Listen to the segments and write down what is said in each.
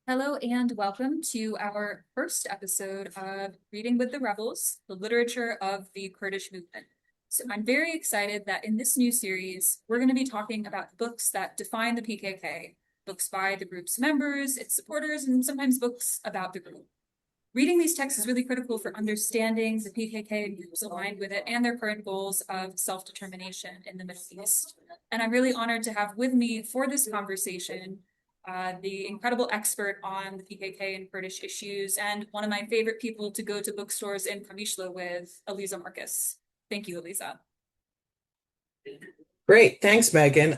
Hello and welcome to our first episode of Reading with the Rebels, the literature of the Kurdish movement. So I'm very excited that in this new series, we're going to be talking about books that define the PKK, books by the group's members, its supporters, and sometimes books about the group. Reading these texts is really critical for understanding the PKK and groups aligned with it and their current goals of self-determination in the Middle East. And I'm really honored to have with me for this conversation the incredible expert on the PKK and Kurdish issues, and one of my favorite people to go to bookstores in Kamishla with, Aliza Marcus. Thank you, Aliza. Great. Thanks, Megan.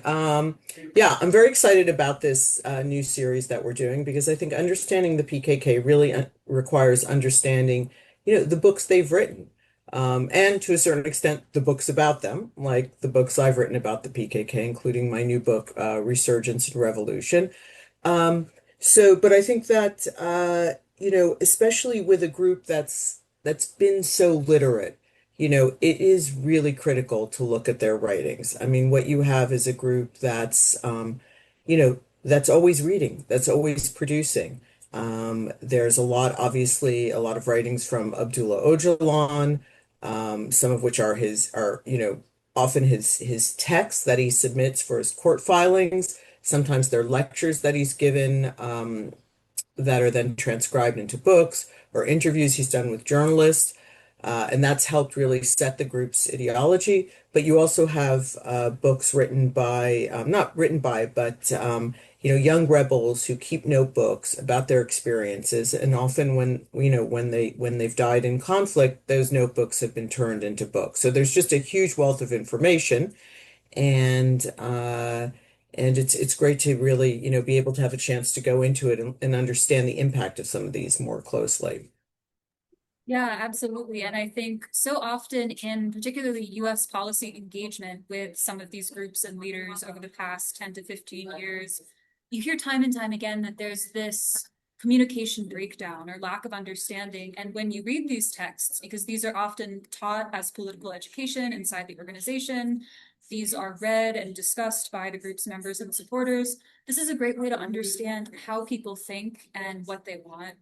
Yeah, I'm very excited about this new series that we're doing because I think understanding the PKK really requires understanding, the books they've written, and to a certain extent, the books about them, like the books I've written about the PKK, including my new book, Resurgence and Revolution. But I think that, especially with a group that's been so literate. It is really critical to look at their writings. I mean, what you have is a group that's always reading, that's always producing. There's obviously, a lot of writings from Abdullah Öcalan, some of which often his texts that he submits for his court filings. Sometimes they're lectures that he's given, that are then transcribed into books or interviews he's done with journalists. And that's helped really set the group's ideology. But you also have books written by, not written by, but young rebels who keep notebooks about their experiences. And often when they've died in conflict, those notebooks have been turned into books. So there's just a huge wealth of information, and it's great to really be able to have a chance to go into it and understand the impact of some of these more closely. Yeah, absolutely. And I think so often in particularly US policy engagement with some of these groups and leaders over the past 10 to 15 years, you hear time and time again that there's this communication breakdown or lack of understanding. And when you read these texts, because these are often taught as political education inside the organization, these are read and discussed by the group's members and supporters. This is a great way to understand how people think and what they want.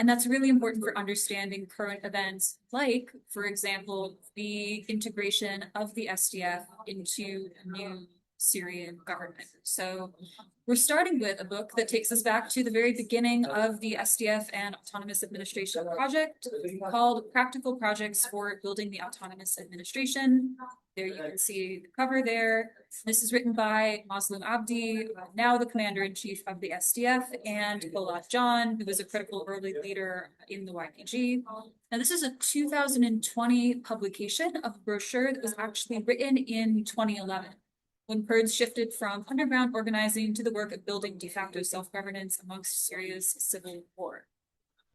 And that's really important for understanding current events, like, for example, the integration of the SDF into a new Syrian government. So we're starting with a book that takes us back to the very beginning of the SDF and Autonomous Administration project called Practical Projects for Building the Autonomous Administration. There you can see the cover there. This is written by Mazlum Abdi, now the commander-in-chief of the SDF, and Polat John, who was a critical early leader in the YPG. Now, this is a 2020 publication of a brochure that was actually written in 2011, when Kurds shifted from underground organizing to the work of building de facto self-governance amongst Syria's civil war.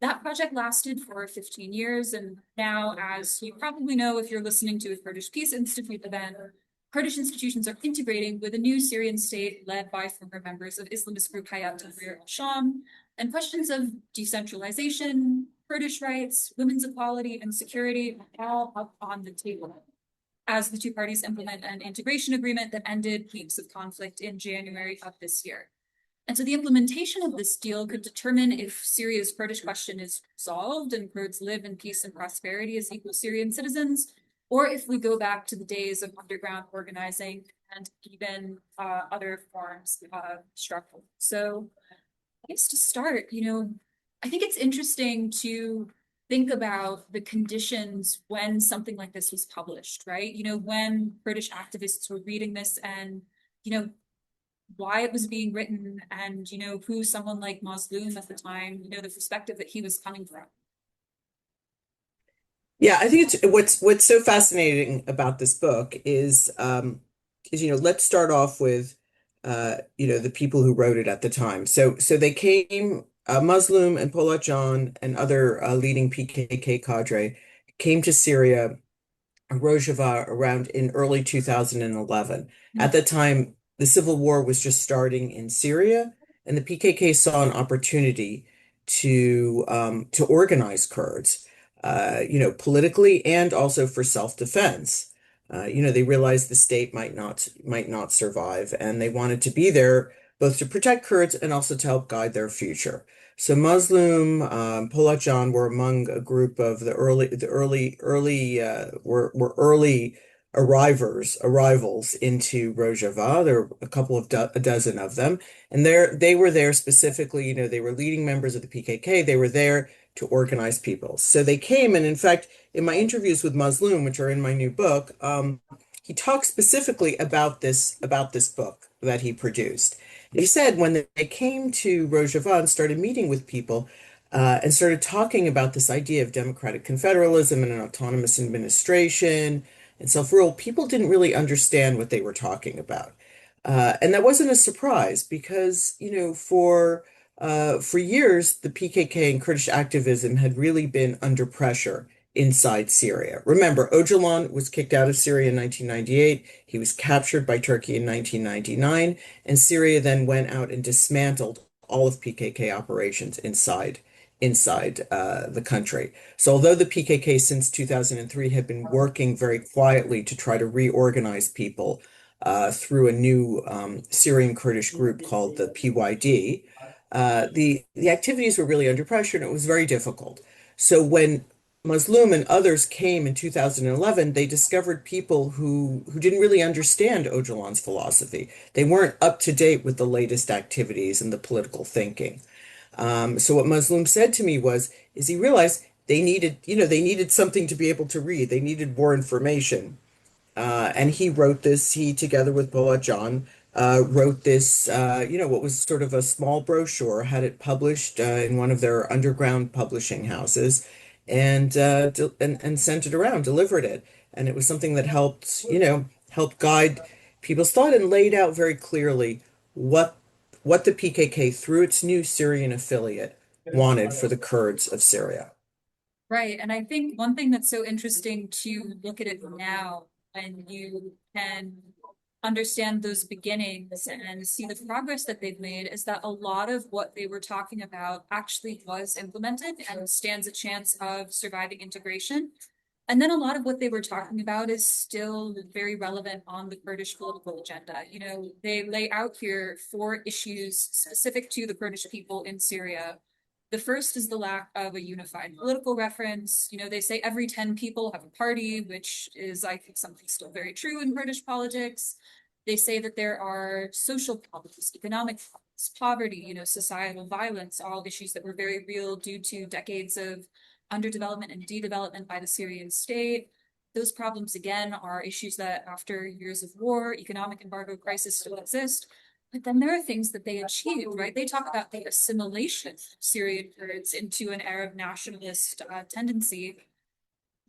That project lasted for 15 years, and now, as you probably know if you're listening to a Kurdish Peace Institute event, Kurdish institutions are integrating with a new Syrian state led by former members of Islamist group Hayat Tahrir al-Sham, and questions of decentralization, Kurdish rights, women's equality, and security are all up on the table as the two parties implement an integration agreement that ended weeks of conflict in January of this year. And so the implementation of this deal could determine if Syria's Kurdish question is resolved and Kurds live in peace and prosperity as equal Syrian citizens, or if we go back to the days of underground organizing and even other forms of struggle. So I guess to start, I think it's interesting to think about the conditions when something like this was published, right? When British activists were reading this and, you know, why it was being written and, who someone like Mazlum at the time, the perspective that he was coming from. Yeah, I think it's what's so fascinating about this book is let's start off with the people who wrote it at the time. So they came, Muslim and Polat Can and other leading PKK cadre came to Syria, Rojava, around in early 2011. At the time, the civil war was just starting in Syria, and the PKK saw an opportunity to organize Kurds, politically and also for self-defense. They realized the state might not survive, and they wanted to be there both to protect Kurds and also to help guide their future. So Mazlum, Polat were among a group of were early arrivals into Rojava. There were a couple of a dozen of them, and they were there specifically. They were leading members of the PKK. They were there to organize people. So they came, and in fact, in my interviews with Mazlum, which are in my new book, he talks specifically about this book that he produced. He said when they came to Rojava and started meeting with people and started talking about this idea of democratic confederalism and an autonomous administration and self-rule, people didn't really understand what they were talking about. And that wasn't a surprise because, for years, the PKK and Kurdish activism had really been under pressure inside Syria. Remember, Öcalan was kicked out of Syria in 1998. He was captured by Turkey in 1999, and Syria then went out and dismantled all of PKK operations inside the country. So although the PKK since 2003 had been working very quietly to try to reorganize people through a new Syrian Kurdish group called the PYD, the activities were really under pressure and it was very difficult. So when Mazlum and others came in 2011, they discovered people who didn't really understand Öcalan's philosophy. They weren't up to date with the latest activities and the political thinking. So what Mazlum said to me is he realized they needed something to be able to read. They needed more information. And he wrote this, he together with Polat wrote this, what was sort of a small brochure, had it published in one of their underground publishing houses and sent it around, delivered it. And it was something that helped guide people's thought and laid out very clearly what what the PKK, through its new Syrian affiliate, wanted for the Kurds of Syria. Right. And I think one thing that's so interesting to look at it now, and you can understand those beginnings and see the progress that they've made, is that a lot of what they were talking about actually was implemented and stands a chance of surviving integration. And then a lot of what they were talking about is still very relevant on the Kurdish political agenda. They lay out here 4 issues specific to the Kurdish people in Syria. The first is the lack of a unified political reference. They say every 10 people have a party, which is, I think, something still very true in British politics. They say that there are social problems, economic problems, poverty, societal violence, all issues that were very real due to decades of underdevelopment and de-development by the Syrian state. Those problems, again, are issues that after years of war, economic embargo crisis still exist. But then there are things that they achieved, right? They talk about the assimilation of Syrian Kurds into an Arab nationalist tendency.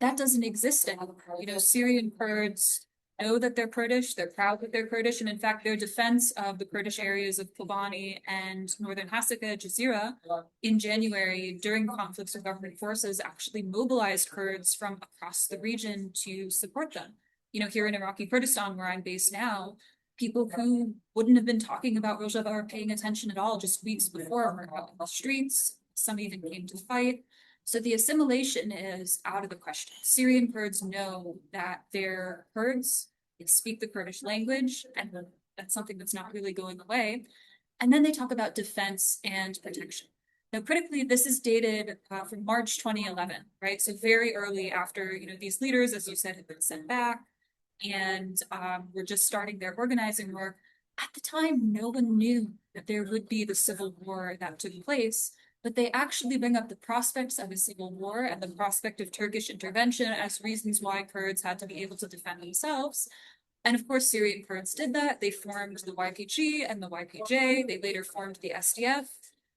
That doesn't exist anymore. Syrian Kurds know that they're Kurdish, they're proud that they're Kurdish, and in fact, their defense of the Kurdish areas of Kobani and northern Hasaka, Jazeera, in January, during conflicts with government forces, actually mobilized Kurds from across the region to support them. Here in Iraqi Kurdistan, where I'm based now, people who wouldn't have been talking about Rojava or paying attention at all just weeks before were out in the streets. Some even came to fight. So the assimilation is out of the question. Syrian Kurds know that they're Kurds, they speak the Kurdish language, and that's something that's not really going away. And then they talk about defense and protection. Now, critically, this is dated from March 2011, right? So very early after, these leaders, as you said, had been sent back and were just starting their organizing work. At the time, no one knew that there would be the civil war that took place, but they actually bring up the prospects of a civil war and the prospect of Turkish intervention as reasons why Kurds had to be able to defend themselves. And of course, Syrian Kurds did that. They formed the YPG and the YPJ. They later formed the SDF.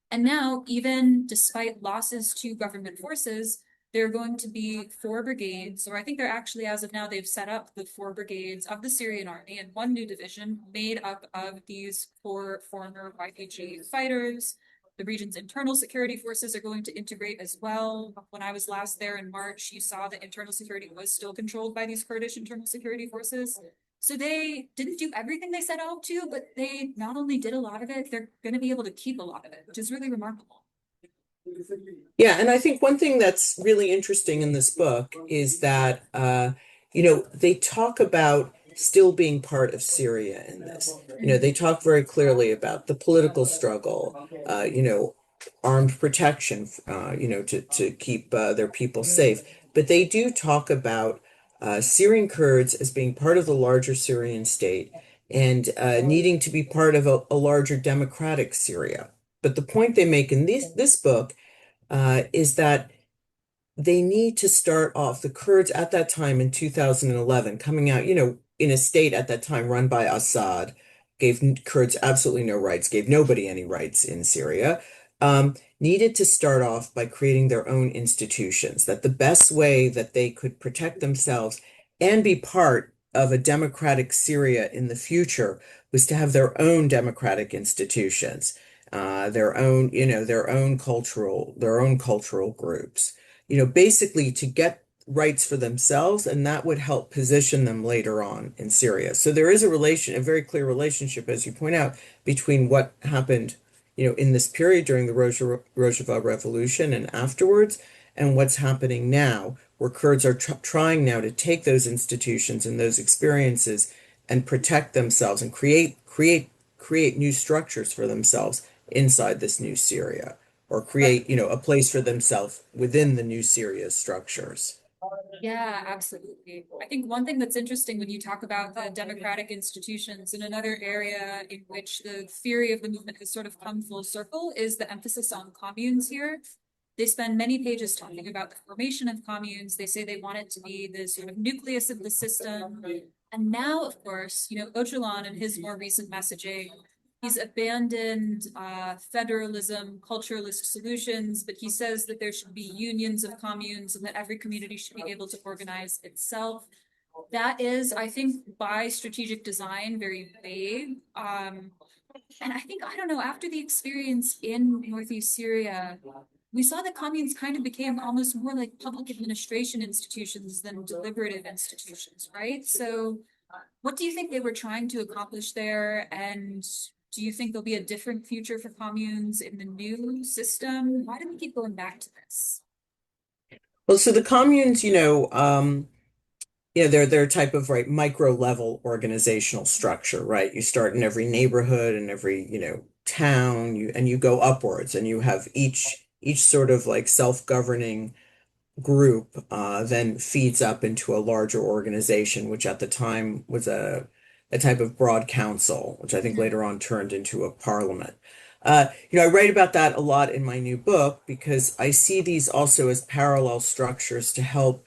And now, even despite losses to government forces, there are going to be 4 brigades, or I think they're actually, as of now, they've set up the 4 brigades of the Syrian army and 1 new division made up of these 4 former YPG fighters. The region's internal security forces are going to integrate as well. When I was last there in March, you saw that internal security was still controlled by these Kurdish internal security forces. So they didn't do everything they set out to, but they not only did a lot of it, they're going to be able to keep a lot of it, which is really remarkable. Yeah, and I think one thing that's really interesting in this book is that, they talk about still being part of Syria in this. They talk very clearly about the political struggle, armed protection, to keep their people safe. But they do talk about Syrian Kurds as being part of the larger Syrian state and needing to be part of a larger democratic Syria. But the point they make in this book is that they need to start off the Kurds at that time in 2011, coming out, in a state at that time run by Assad, gave Kurds absolutely no rights, gave nobody any rights in Syria, needed to start off by creating their own institutions, that the best way that they could protect themselves and be part of a democratic Syria in the future was to have their own institutions, their own cultural groups, basically to get rights for themselves, and that would help position them later on in Syria. So there is a very clear relationship, as you point out, between what happened, in this period during the Rojava Revolution and afterwards, and what's happening now, where Kurds are trying now to take those institutions and those experiences and protect themselves and create new structures for themselves inside this new Syria, or create, a place for themselves within the new Syria structures. Yeah, absolutely. I think one thing that's interesting when you talk about the democratic institutions, and another area in which the theory of the movement has sort of come full circle, is the emphasis on communes here. They spend many pages talking about the formation of communes. They say they want it to be the sort of nucleus of the system. And now, of course, Öcalan and his more recent messaging, he's abandoned federalism, culturalist solutions, but he says that there should be unions of communes and that every community should be able to organize itself. That is, I think, by strategic design, very vague. And I think, I don't know, after the experience in Northeast Syria, we saw that communes kind of became almost more like public administration institutions than deliberative institutions, right? So what do you think they were trying to accomplish there? And do you think there'll be a different future for communes in the new system? Why do we keep going back to this? Well, so the communes, they're a type of right micro level organizational structure, right? You start in every neighborhood and every, town, you go upwards, and you have each sort of like self-governing group then feeds up into a larger organization, which at the time was a type of broad council, which I think Mhm. later on turned into a parliament. I write about that a lot in my new book because I see these also as parallel structures to help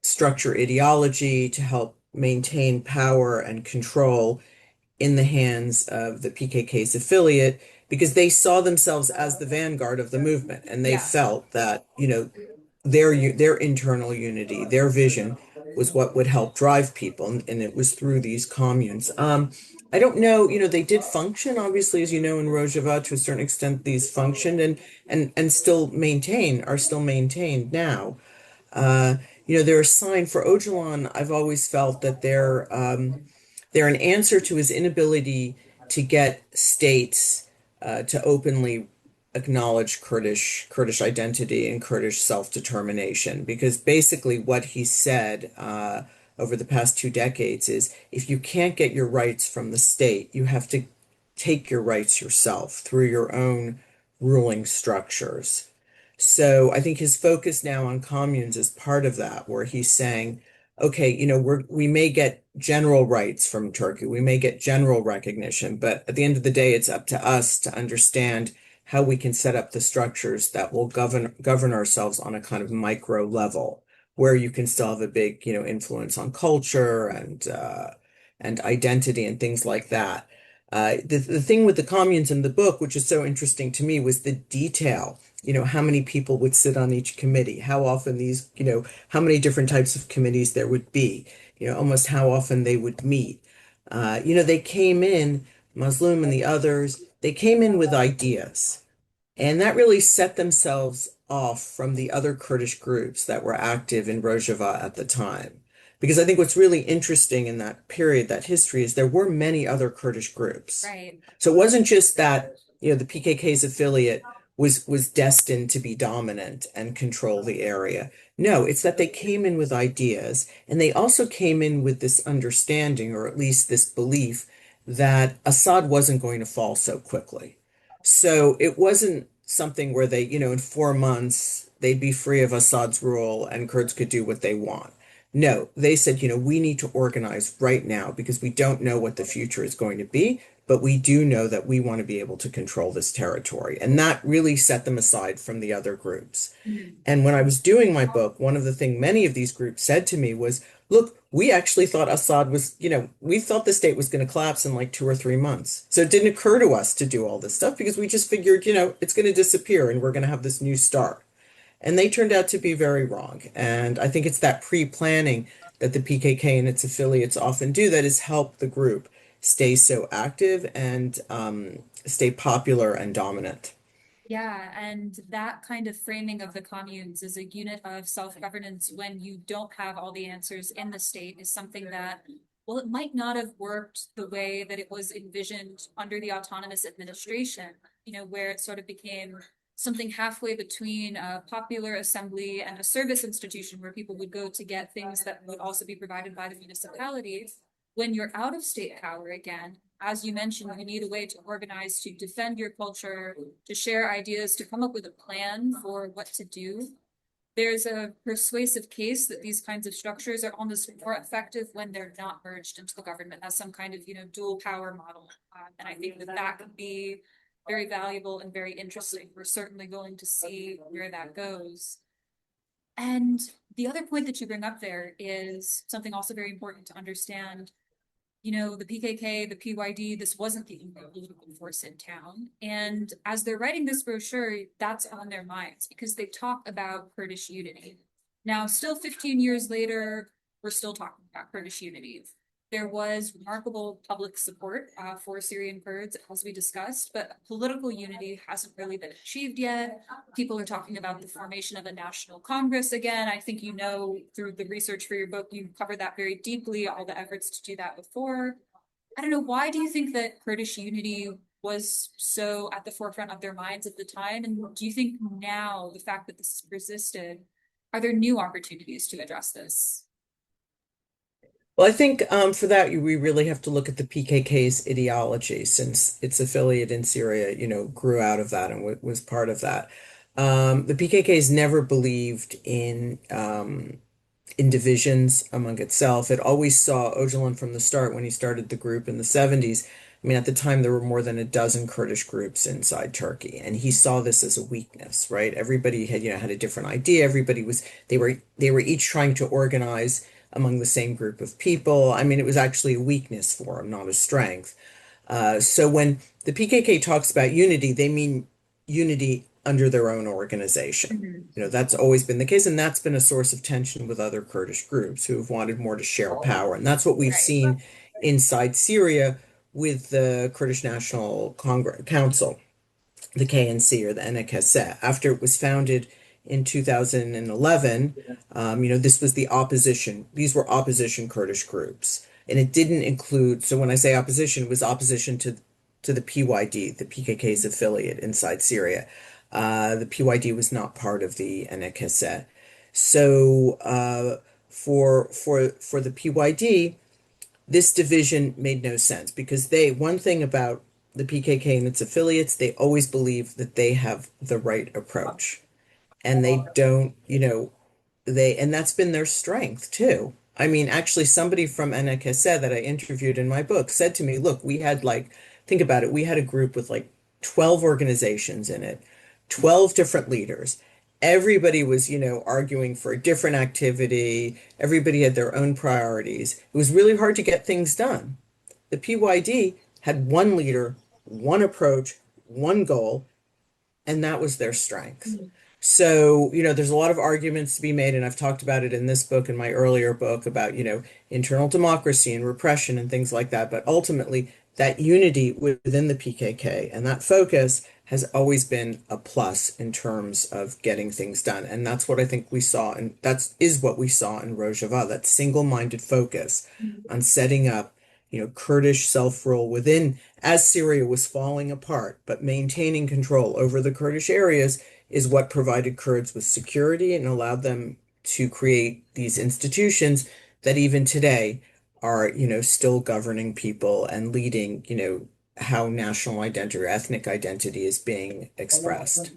structure ideology, to help maintain power and control in the hands of the PKK's affiliate, because they saw themselves as the vanguard of the movement, and they Yeah. felt that, their internal unity, their vision was what would help drive people, and it was through these communes. I don't know, they did function, obviously, as you know, in Rojava to a certain extent, these functioned and are still maintained now. Uh, they're a sign for Öcalan. I've always felt that they're an answer to his inability to get states to openly acknowledge Kurdish identity and Kurdish self-determination. Because basically, what he said over the past 2 decades is, if you can't get your rights from the state, you have to take your rights yourself through your own ruling structures. So I think his focus now on communes is part of that, where he's saying, okay, we may get general rights from Turkey, we may get general recognition, but at the end of the day, it's up to us to understand how we can set up the structures that will govern ourselves on a kind of micro level, where you can still have a big, influence on culture and identity and things like that. The thing with the communes in the book, which is so interesting to me, was the detail. How many people would sit on each committee, how often how many different types of committees there would be, almost how often they would meet. They came in, Mazlum and the others, they came in with ideas. And that really set themselves off from the other Kurdish groups that were active in Rojava at the time. Because I think what's really interesting in that period, that history, is there were many other Kurdish groups. Right. So it wasn't just that, the PKK's affiliate was destined to be dominant and control the area. No, it's that they came in with ideas, and they also came in with this understanding, or at least this belief, that Assad wasn't going to fall so quickly. So it wasn't something where they, in 4 months, they'd be free of Assad's rule and Kurds could do what they want. No, they said, we need to organize right now because we don't know what the future is going to be, but we do know that we want to be able to control this territory. And that really set them aside from the other groups. Mhm. And when I was doing my book, one of the things many of these groups said to me was, look, we actually thought Assad was, we thought the state was going to collapse in like 2 or 3 months. So it didn't occur to us to do all this stuff because we just figured, it's going to disappear and we're going to have this new start. And they turned out to be very wrong. And I think it's that pre-planning that the PKK and its affiliates often do that has helped the group stay so active and stay popular and dominant. Yeah, and that kind of framing of the communes as a unit of self-governance when you don't have all the answers in the state is something that, well, it might not have worked the way that it was envisioned under the autonomous administration, where it sort of became something halfway between a popular assembly and a service institution where people would go to get things that would also be provided by the municipalities. When you're out of state power again, as you mentioned, you need a way to organize, to defend your culture, to share ideas, to come up with a plan for what to do. There's a persuasive case that these kinds of structures are almost more effective when they're not merged into the government as some kind of, dual power model. And I think that that could be very valuable and very interesting. We're certainly going to see where that goes. And the other point that you bring up there is something also very important to understand. The PKK, the PYD, this wasn't the only political force in town. And as they're writing this brochure, that's on their minds because they talk about Kurdish unity. Now, still 15 years later, we're still talking about Kurdish unity. There was remarkable public support for Syrian Kurds, as we discussed, but political unity hasn't really been achieved yet. People are talking about the formation of a national Congress again. I think through the research for your book, you covered that very deeply, all the efforts to do that before. I don't know, why do you think that Kurdish unity was so at the forefront of their minds at the time? And do you think now, the fact that this has persisted, are there new opportunities to address this? Well, I think for that, we really have to look at the PKK's ideology since its affiliate in Syria, grew out of that and was part of that. The PKK's never believed in divisions among itself. It always saw Öcalan from the start when he started the group in the 70s. I mean, at the time, there were more than a dozen Kurdish groups inside Turkey, and he saw this as a weakness, right? Everybody had a different idea. They were each trying to organize among the same group of people. I mean, it was actually a weakness for him, not a strength. So when the PKK talks about unity, they mean unity under their own organization. Mhm. That's always been the case, and that's been a source of tension with other Kurdish groups who have wanted more to share power. And that's what we've Right. seen inside Syria with the Kurdish National Congress Council, the KNC or the NKS, after it was founded in 2011. This was the opposition. These were opposition Kurdish groups. And it didn't include, so when I say opposition, it was opposition to the PYD, the PKK's affiliate inside Syria. The PYD was not part of the NKS. So for the PYD, this division made no sense because one thing about the PKK and its affiliates, they always believe that they have the right approach. And they don't, and that's been their strength too. I mean, actually, somebody from NKS that I interviewed in my book said to me, look, we had think about it, we had a group with like 12 organizations in it, 12 different leaders. Everybody was, arguing for a different activity. Everybody had their own priorities. It was really hard to get things done. The PYD had one leader, one approach, one goal, and that was their strength. Mhm. So, there's a lot of arguments to be made, and I've talked about it in this book and my earlier book about, internal democracy and repression and things like that. But ultimately, that unity within the PKK and that focus has always been a plus in terms of getting things done. And that's what I think we saw, and is what we saw in Rojava, that single-minded focus on setting up Kurdish self-rule within, as Syria was falling apart, but maintaining control over the Kurdish areas is what provided Kurds with security and allowed them to create these institutions that even today are, still governing people and leading, how national identity or ethnic identity is being expressed.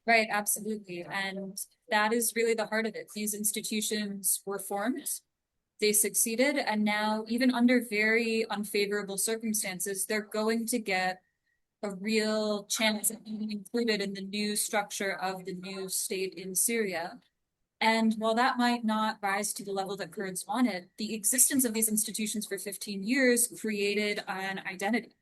Right, absolutely. And that is really the heart of it. These institutions were formed, they succeeded, and now, even under very unfavorable circumstances, they're going to get a real chance of being included in the new structure of the new state in Syria. And while that might not rise to the level that Kurds wanted, the existence of these institutions for 15 years created an identity.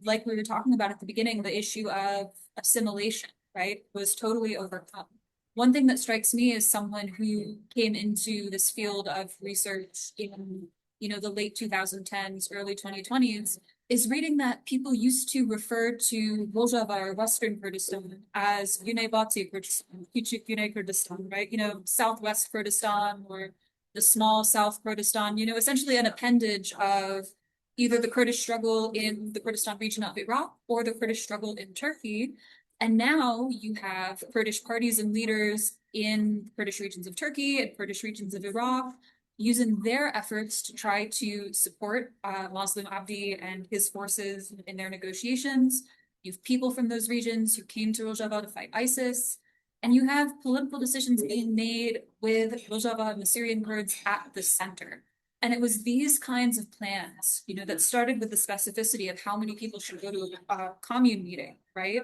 Like we were talking about at the beginning, the issue of assimilation, right, was totally overcome. One thing that strikes me as someone who came into this field of research in, the late 2010s, early 2020s, is reading that people used to refer to Rojava or Western Kurdistan as Güneybatı Kurdistan, Küçük Güney Kurdistan, right? Southwest Kurdistan or the small South Kurdistan, essentially an appendage of either the Kurdish struggle in the Kurdistan region of Iraq or the Kurdish struggle in Turkey. And now you have Kurdish parties and leaders in Kurdish regions of Turkey and Kurdish regions of Iraq using their efforts to try to support Mazlum Abdi and his forces in their negotiations. You have people from those regions who came to Rojava to fight ISIS. And you have political decisions being made with Rojava and the Syrian Kurds at the center. And it was these kinds of plans, that started with the specificity of how many people should go to a commune meeting, right?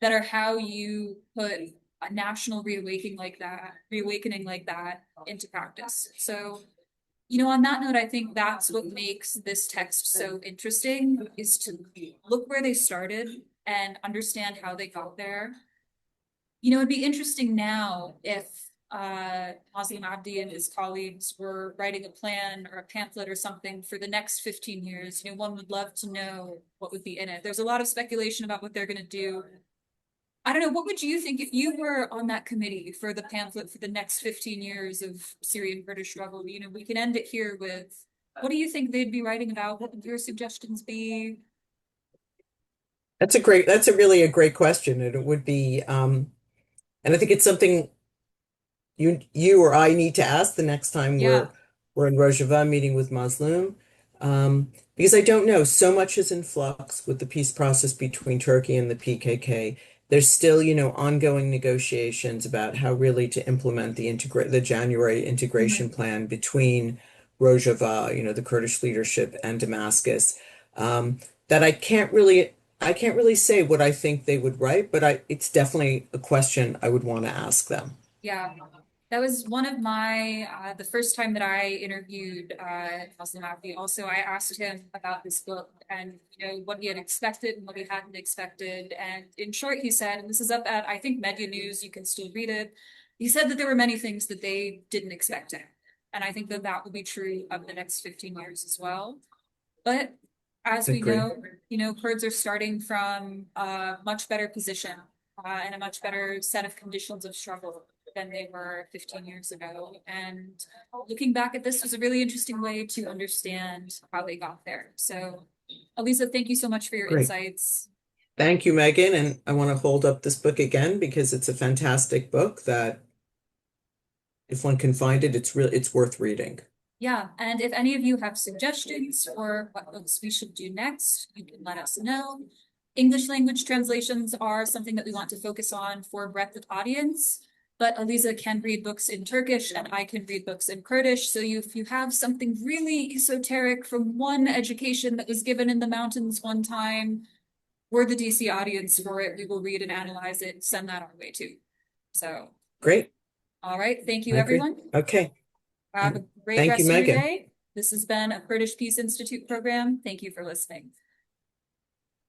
That are how you put a national reawakening like that into practice. So, on that note, I think that's what makes this text so interesting, is to look where they started and understand how they got there. It'd be interesting now if Mazlum Abdi and his colleagues were writing a plan or a pamphlet or something for the next 15 years. One would love to know what would be in it. There's a lot of speculation about what they're going to do. I don't know, what would you think if you were on that committee for the pamphlet for the next 15 years of Syrian Kurdish struggle? We can end it here with, what do you think they'd be writing about? What would your suggestions be? That's a really a great question. And it would be, and I think it's something you or I need to ask the next time Yeah, we're in Rojava meeting with Mazlum. Because I don't know, so much is in flux with the peace process between Turkey and the PKK. There's still, ongoing negotiations about how really to implement the January integration mhm. plan between Rojava, the Kurdish leadership, and Damascus. That I can't really say what I think they would write, but it's definitely a question I would want to ask them. Yeah, that was one of my, the first time that I interviewed Mazlum Abdi. Also, I asked him about this book and, what he had expected and what he hadn't expected. And in short, he said, and this is up at, I think, Media News, you can still read it. He said that there were many things that they didn't expect him. And I think that that will be true of the next 15 years as well. But as we Agree. know, Kurds are starting from a much better position and a much better set of conditions of struggle than they were 15 years ago. And looking back at this was a really interesting way to understand how they got there. So, Aliza, thank you so much for your Great. insights. Thank you, Megan. And I want to hold up this book again because it's a fantastic book that if one can find it, it's worth reading. Yeah, and if any of you have suggestions for what books we should do next, you can let us know. English language translations are something that we want to focus on for a breadth of audience, but Aliza can read books in Turkish and I can read books in Kurdish. So if you have something really esoteric from one education that was given in the mountains one time, we're the DC audience for it. We will read and analyze it, send that our way too. So, Great. all right. Thank you, I agree. everyone. Okay. Have a great Thank you, rest of your Megan. day. This has been a Kurdish Peace Institute program. Thank you for listening.